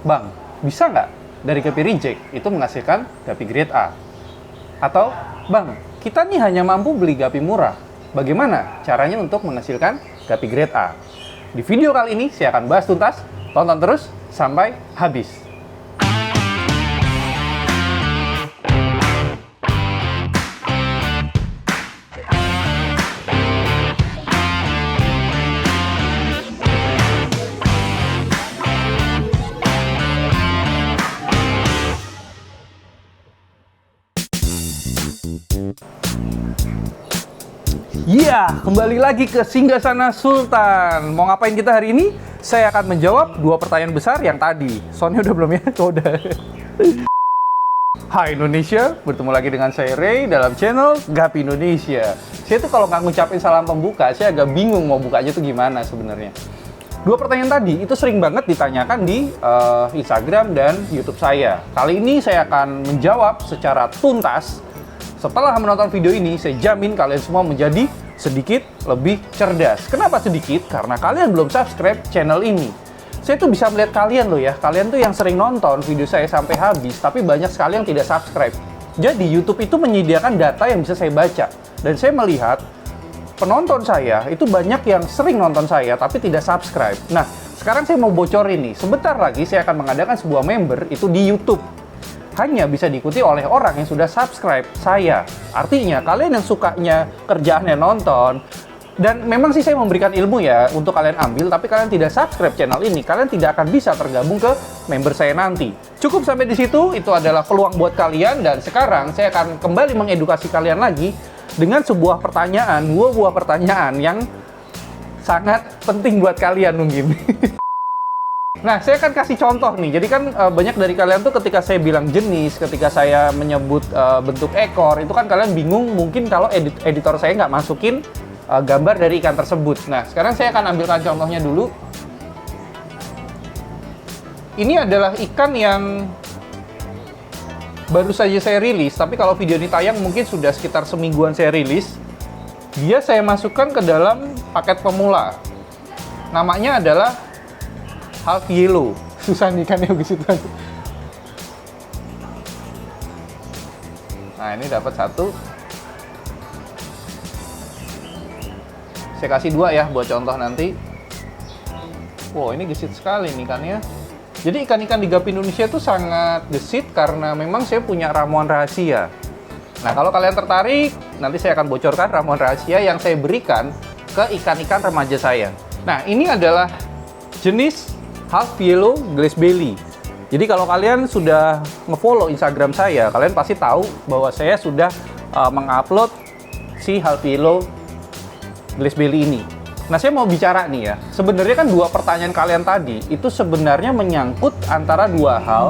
Bang, bisa nggak dari Gapi Reject itu menghasilkan Gapi grade A? Atau, Bang, kita nih hanya mampu beli Gapi murah. Bagaimana caranya untuk menghasilkan Gapi grade A? Di video kali ini saya akan bahas tuntas, tonton terus sampai habis. Ya, kembali lagi ke Singgasana Sultan. Mau ngapain kita hari ini? Saya akan menjawab dua pertanyaan besar yang tadi. Soundnya udah belum ya? Udah. Hai Indonesia, bertemu lagi dengan saya Ray dalam channel Gapi Indonesia. Saya tuh kalau nggak ngucapin salam pembuka, saya agak bingung mau bukanya tuh gimana sebenarnya. Dua pertanyaan tadi itu sering banget ditanyakan di Instagram dan YouTube saya. Kali ini saya akan menjawab secara tuntas. Setelah menonton video ini, saya jamin kalian semua menjadi sedikit lebih cerdas. Kenapa sedikit? Karena kalian belum subscribe channel ini. Saya tuh bisa melihat kalian loh ya. Kalian tuh yang sering nonton video saya sampai habis, tapi banyak sekali yang tidak subscribe. Jadi YouTube itu menyediakan data yang bisa saya baca. Dan saya melihat penonton saya itu banyak yang sering nonton saya, tapi tidak subscribe. Nah, sekarang saya mau bocorin nih. Sebentar lagi saya akan mengadakan sebuah member itu di YouTube. Hanya bisa diikuti oleh orang yang sudah subscribe saya. Artinya, kalian yang sukanya kerjaannya nonton, dan memang sih saya memberikan ilmu ya untuk kalian ambil, tapi kalian tidak subscribe channel ini, kalian tidak akan bisa tergabung ke member saya nanti. Cukup sampai di situ, itu adalah peluang buat kalian, dan sekarang saya akan kembali mengedukasi kalian lagi dengan sebuah pertanyaan, dua buah pertanyaan yang sangat penting buat kalian mungkin. Nah, saya akan kasih contoh nih. Jadi kan banyak dari kalian tuh ketika saya bilang jenis, ketika saya menyebut bentuk ekor, itu kan kalian bingung mungkin kalau editor saya nggak masukin gambar dari ikan tersebut. Nah, sekarang saya akan ambilkan contohnya dulu. Ini adalah ikan yang baru saja saya rilis, tapi kalau video ini tayang mungkin sudah sekitar semingguan saya rilis. Dia saya masukkan ke dalam paket pemula. Namanya adalah half yellow. Susah nih kan ya begitu. Nah, ini dapat satu. Saya kasih dua ya buat contoh nanti. Wow, ini gesit sekali nih ikannya. Jadi ikan-ikan di Gapi Indonesia itu sangat gesit karena memang saya punya ramuan rahasia. Nah, kalau kalian tertarik, nanti saya akan bocorkan ramuan rahasia yang saya berikan ke ikan-ikan remaja saya. Nah, ini adalah jenis half yellow glass belly. Jadi kalau kalian sudah nge-follow Instagram saya, kalian pasti tahu bahwa saya sudah mengupload si half yellow glass belly ini. Nah, saya mau bicara nih ya. Sebenarnya kan dua pertanyaan kalian tadi itu sebenarnya menyangkut antara dua hal,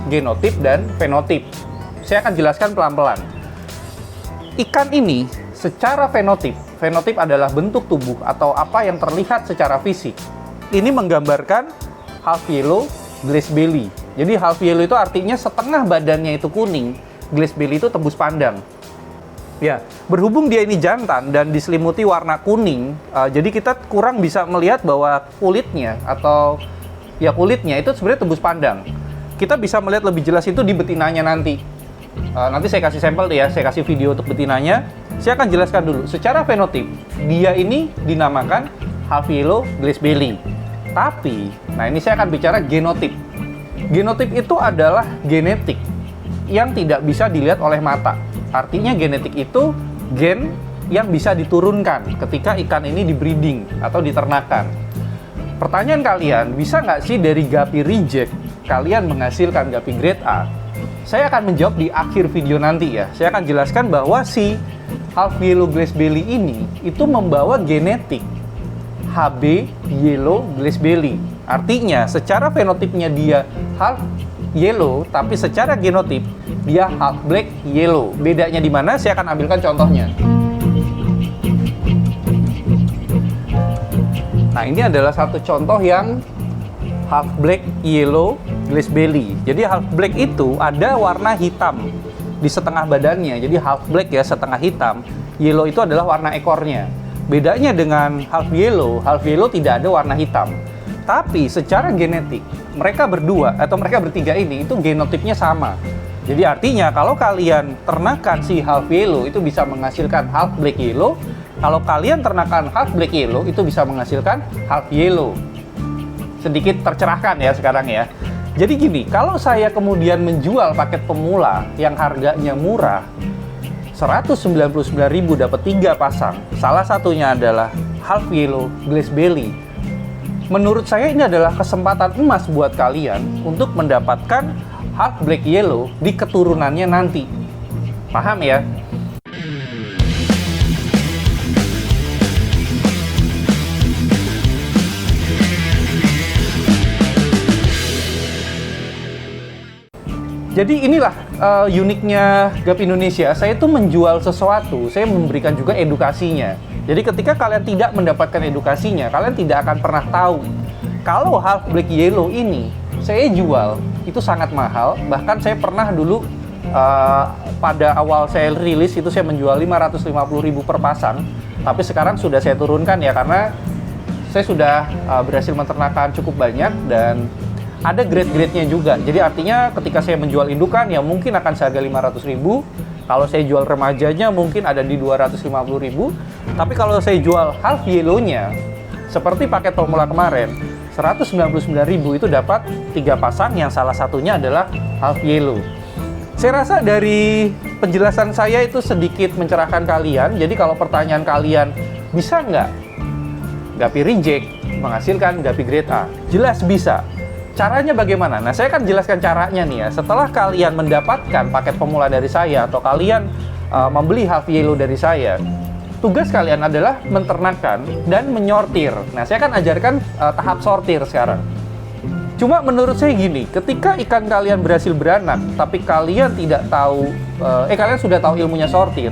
genotip dan fenotip. Saya akan jelaskan pelan-pelan. Ikan ini secara fenotip adalah bentuk tubuh atau apa yang terlihat secara fisik. Ini menggambarkan half yellow glass belly. Jadi half yellow itu artinya setengah badannya itu kuning, glass belly itu tembus pandang. Ya, berhubung dia ini jantan dan diselimuti warna kuning, jadi kita kurang bisa melihat bahwa kulitnya atau ya kulitnya itu sebenarnya tembus pandang. Kita bisa melihat lebih jelas itu di betinanya nanti. Nanti saya kasih sampel deh ya, saya kasih video untuk betinanya. Saya akan jelaskan dulu. Secara fenotip, dia ini dinamakan half yellow glass belly. Tapi, nah ini saya akan bicara genotip. Genotip itu adalah genetik yang tidak bisa dilihat oleh mata. Artinya genetik itu gen yang bisa diturunkan ketika ikan ini dibreeding atau diternakan. Pertanyaan kalian, bisa nggak sih dari Gapi Reject kalian menghasilkan Gapi grade A? Saya akan menjawab di akhir video nanti ya. Saya akan jelaskan bahwa si half yellow glass belly ini itu membawa genetik HB yellow glass belly. Artinya secara fenotipnya dia half yellow, tapi secara genotip dia half black yellow. Bedanya di mana? Saya akan ambilkan contohnya. Nah, ini adalah satu contoh yang half black yellow glass belly. Jadi half black itu ada warna hitam di setengah badannya. Jadi half black ya, setengah hitam. Yellow itu adalah warna ekornya. Bedanya dengan half yellow tidak ada warna hitam. Tapi secara genetik, mereka berdua atau mereka bertiga ini itu genotipnya sama. Jadi artinya kalau kalian ternakan si half yellow itu bisa menghasilkan half black yellow. Kalau kalian ternakan half black yellow itu bisa menghasilkan half yellow. Sedikit tercerahkan ya sekarang ya. Jadi gini, kalau saya kemudian menjual paket pemula yang harganya murah, 199.000 dapat 3 pasang. Salah satunya adalah half yellow glass belly. Menurut saya ini adalah kesempatan emas buat kalian untuk mendapatkan half black yellow di keturunannya nanti. Paham ya? Jadi inilah uniknya GAP Indonesia. Saya itu menjual sesuatu, saya memberikan juga edukasinya. Jadi ketika kalian tidak mendapatkan edukasinya, kalian tidak akan pernah tahu. Kalau half black yellow ini saya jual, itu sangat mahal. Bahkan saya pernah dulu pada awal saya rilis itu saya menjual 550.000 per pasang. Tapi sekarang sudah saya turunkan ya, karena saya sudah berhasil menternakan cukup banyak dan ada grade-grade-nya juga. Jadi artinya ketika saya menjual indukan ya mungkin akan seharga 500.000. Kalau saya jual remajanya mungkin ada di 250.000. Tapi kalau saya jual half yellow-nya seperti paket pemula kemarin, 199.000 itu dapat 3 pasang yang salah satunya adalah half yellow. Saya rasa dari penjelasan saya itu sedikit mencerahkan kalian. Jadi kalau pertanyaan kalian, bisa nggak GAPI reject menghasilkan GAPI grade A? Jelas bisa. Caranya bagaimana? Nah, saya akan jelaskan caranya nih ya. Setelah kalian mendapatkan paket pemula dari saya atau kalian membeli half yellow dari saya, tugas kalian adalah menternakan dan menyortir. Nah, saya akan ajarkan tahap sortir sekarang. Cuma menurut saya gini, ketika ikan kalian berhasil beranak, tapi kalian tidak tahu, kalian sudah tahu ilmunya sortir,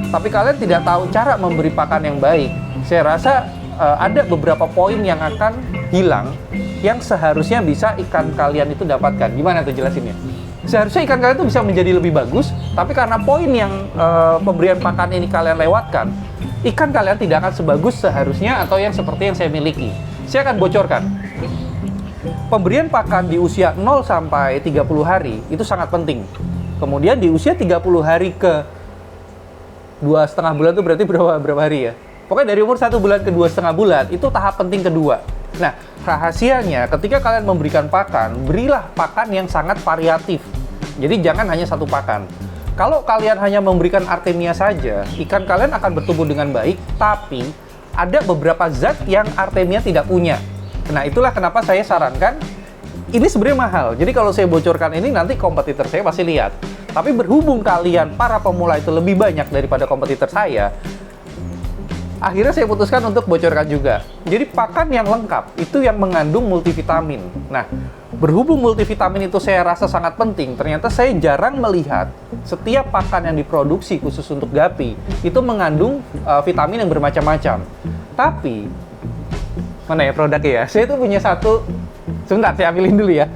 tapi kalian tidak tahu cara memberi pakan yang baik, saya rasa ada beberapa poin yang akan hilang yang seharusnya bisa ikan kalian itu dapatkan. Gimana tuh jelasinnya? Seharusnya ikan kalian itu bisa menjadi lebih bagus, tapi karena poin yang pemberian pakan ini kalian lewatkan, ikan kalian tidak akan sebagus seharusnya atau yang seperti yang saya miliki. Saya akan bocorkan. Pemberian pakan di usia 0 sampai 30 hari itu sangat penting. Kemudian di usia 30 hari ke 2,5 bulan itu berarti berapa hari ya? Pokoknya dari umur 1 bulan ke 2,5 bulan itu tahap penting kedua. Nah, rahasianya ketika kalian memberikan pakan, berilah pakan yang sangat variatif. Jadi jangan hanya satu pakan. Kalau kalian hanya memberikan Artemia saja, ikan kalian akan bertumbuh dengan baik, tapi ada beberapa zat yang Artemia tidak punya. Nah, itulah kenapa saya sarankan ini sebenarnya mahal. Jadi kalau saya bocorkan ini nanti kompetitor saya pasti lihat. Tapi berhubung kalian para pemula itu lebih banyak daripada kompetitor saya, akhirnya saya putuskan untuk bocorkan juga. Jadi pakan yang lengkap itu yang mengandung multivitamin. Nah, berhubung multivitamin itu saya rasa sangat penting, ternyata saya jarang melihat setiap pakan yang diproduksi khusus untuk GAPI itu mengandung vitamin yang bermacam-macam. Tapi mana ya produknya ya? Saya tuh punya satu. Sebentar, saya ambilin dulu ya.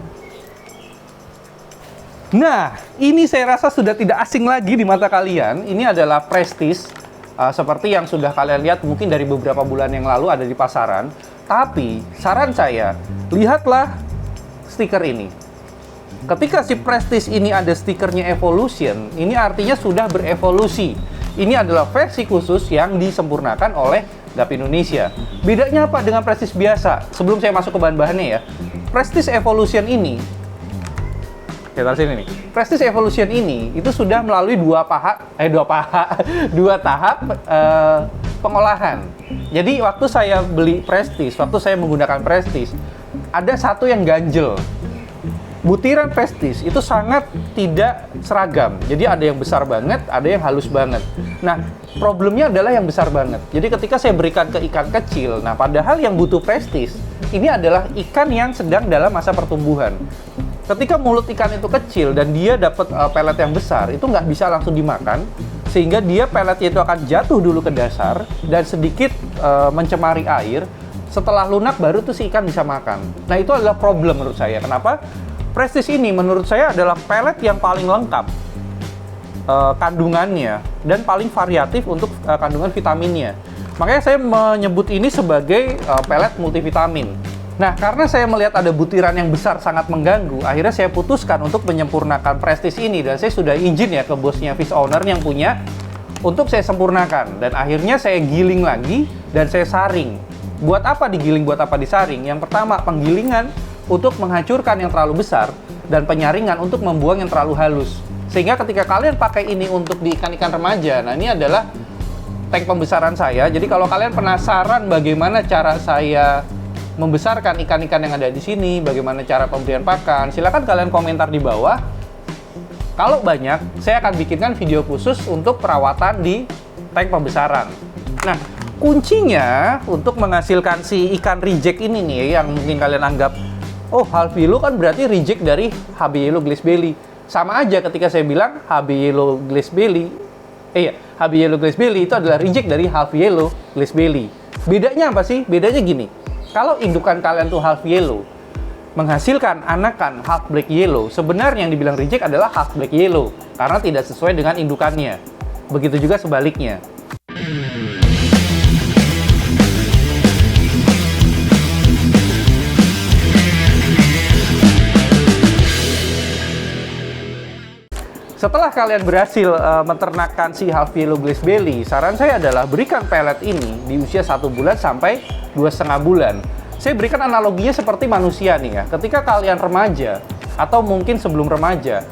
Nah, ini saya rasa sudah tidak asing lagi di mata kalian. Ini adalah Prestige. Seperti yang sudah kalian lihat mungkin dari beberapa bulan yang lalu ada di pasaran. Tapi saran saya, lihatlah stiker ini. Ketika si Prestige ini ada stikernya Evolution, ini artinya sudah berevolusi. Ini adalah versi khusus yang disempurnakan oleh GAPI Indonesia. Bedanya apa dengan Prestige biasa? Sebelum saya masuk ke bahan-bahannya ya, Prestige Evolution ini, kita sini nih. Prestige Evolution ini itu sudah melalui dua tahap pengolahan. Jadi waktu saya beli Prestige, waktu saya menggunakan Prestige, ada satu yang ganjel. Butiran Prestige itu sangat tidak seragam. Jadi ada yang besar banget, ada yang halus banget. Nah, problemnya adalah yang besar banget. Jadi ketika saya berikan ke ikan kecil, nah padahal yang butuh Prestige ini adalah ikan yang sedang dalam masa pertumbuhan. Ketika mulut ikan itu kecil dan dia dapat pelet yang besar, itu nggak bisa langsung dimakan, sehingga dia peletnya itu akan jatuh dulu ke dasar dan sedikit mencemari air. Setelah lunak baru tuh si ikan bisa makan. Nah, itu adalah problem menurut saya. Kenapa? Prestige ini menurut saya adalah pelet yang paling lengkap kandungannya dan paling variatif untuk kandungan vitaminnya. Makanya saya menyebut ini sebagai pelet multivitamin. Nah, karena saya melihat ada butiran yang besar sangat mengganggu, akhirnya saya putuskan untuk menyempurnakan Prestige ini, dan saya sudah izin ya ke bosnya fish owner yang punya untuk saya sempurnakan. Dan akhirnya saya giling lagi dan saya saring. Buat apa digiling, buat apa disaring? Yang pertama, penggilingan untuk menghancurkan yang terlalu besar dan penyaringan untuk membuang yang terlalu halus. Sehingga ketika kalian pakai ini untuk di ikan-ikan remaja, nah ini adalah tank pembesaran saya. Jadi kalau kalian penasaran bagaimana cara saya membesarkan ikan-ikan yang ada di sini, bagaimana cara pemberian pakan, silakan kalian komentar di bawah. Kalau banyak, saya akan bikinkan video khusus untuk perawatan di tank pembesaran. Nah, kuncinya untuk menghasilkan si ikan reject ini nih, yang mungkin kalian anggap, oh half yellow kan berarti reject dari HB yellow glass belly. Sama aja ketika saya bilang HB yellow glass belly, HB yellow glass belly itu adalah reject dari half yellow glass belly. Bedanya apa sih? Bedanya gini. Kalau indukan kalian tuh half yellow menghasilkan anakan half black yellow, sebenarnya yang dibilang reject adalah half black yellow karena tidak sesuai dengan indukannya. Begitu juga sebaliknya. Setelah kalian berhasil menternakkan si half yellow glass belly, saran saya adalah berikan pelet ini di usia 1 bulan sampai 2,5 bulan. Saya berikan analoginya seperti manusia nih ya. Ketika kalian remaja atau mungkin sebelum remaja,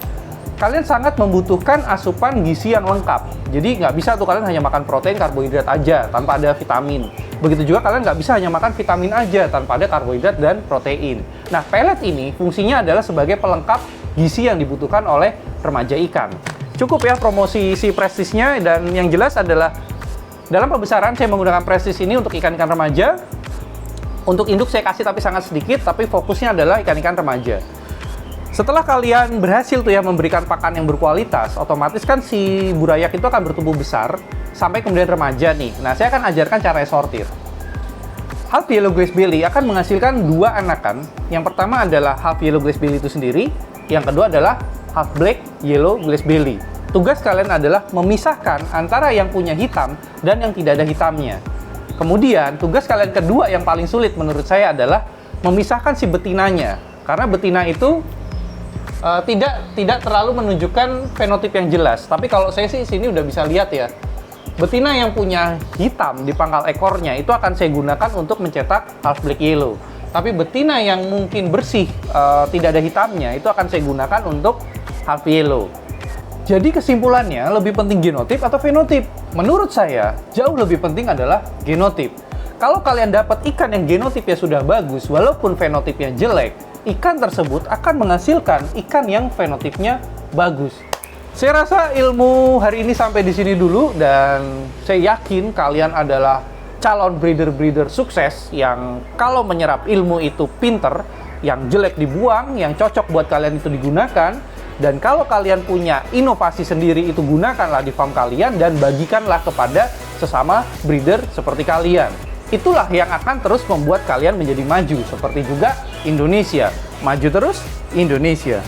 kalian sangat membutuhkan asupan gizi yang lengkap. Jadi nggak bisa tuh kalian hanya makan protein, karbohidrat aja tanpa ada vitamin. Begitu juga kalian nggak bisa hanya makan vitamin aja tanpa ada karbohidrat dan protein. Nah, pelet ini fungsinya adalah sebagai pelengkap gizi yang dibutuhkan oleh remaja ikan. Cukup ya promosi si Prestige-nya, dan yang jelas adalah dalam pembesaran saya menggunakan Prestige ini untuk ikan-ikan remaja. Untuk induk saya kasih tapi sangat sedikit, tapi fokusnya adalah ikan-ikan remaja. Setelah kalian berhasil tuh ya memberikan pakan yang berkualitas, otomatis kan si burayak itu akan bertumbuh besar sampai kemudian remaja nih. Nah, saya akan ajarkan cara sortir. Half yellow glass belly akan menghasilkan 2 anakan. Yang pertama adalah half yellow glass belly itu sendiri, yang kedua adalah half black yellow glass belly. Tugas kalian adalah memisahkan antara yang punya hitam dan yang tidak ada hitamnya. Kemudian, tugas kalian kedua yang paling sulit menurut saya adalah memisahkan si betinanya. Karena betina itu tidak terlalu menunjukkan fenotip yang jelas. Tapi kalau saya sih sini udah bisa lihat ya. Betina yang punya hitam di pangkal ekornya itu akan saya gunakan untuk mencetak half black yellow. Tapi betina yang mungkin bersih, tidak ada hitamnya, itu akan saya gunakan untuk half yellow. Jadi kesimpulannya, lebih penting genotip atau fenotip? Menurut saya, jauh lebih penting adalah genotip. Kalau kalian dapat ikan yang genotipnya sudah bagus, walaupun fenotipnya jelek, ikan tersebut akan menghasilkan ikan yang fenotipnya bagus. Saya rasa ilmu hari ini sampai di sini dulu, dan saya yakin kalian adalah calon breeder-breeder sukses yang kalau menyerap ilmu itu pinter, yang jelek dibuang, yang cocok buat kalian itu digunakan. Dan kalau kalian punya inovasi sendiri, itu gunakanlah di farm kalian dan bagikanlah kepada sesama breeder seperti kalian. Itulah yang akan terus membuat kalian menjadi maju, seperti juga Indonesia. Maju terus, Indonesia.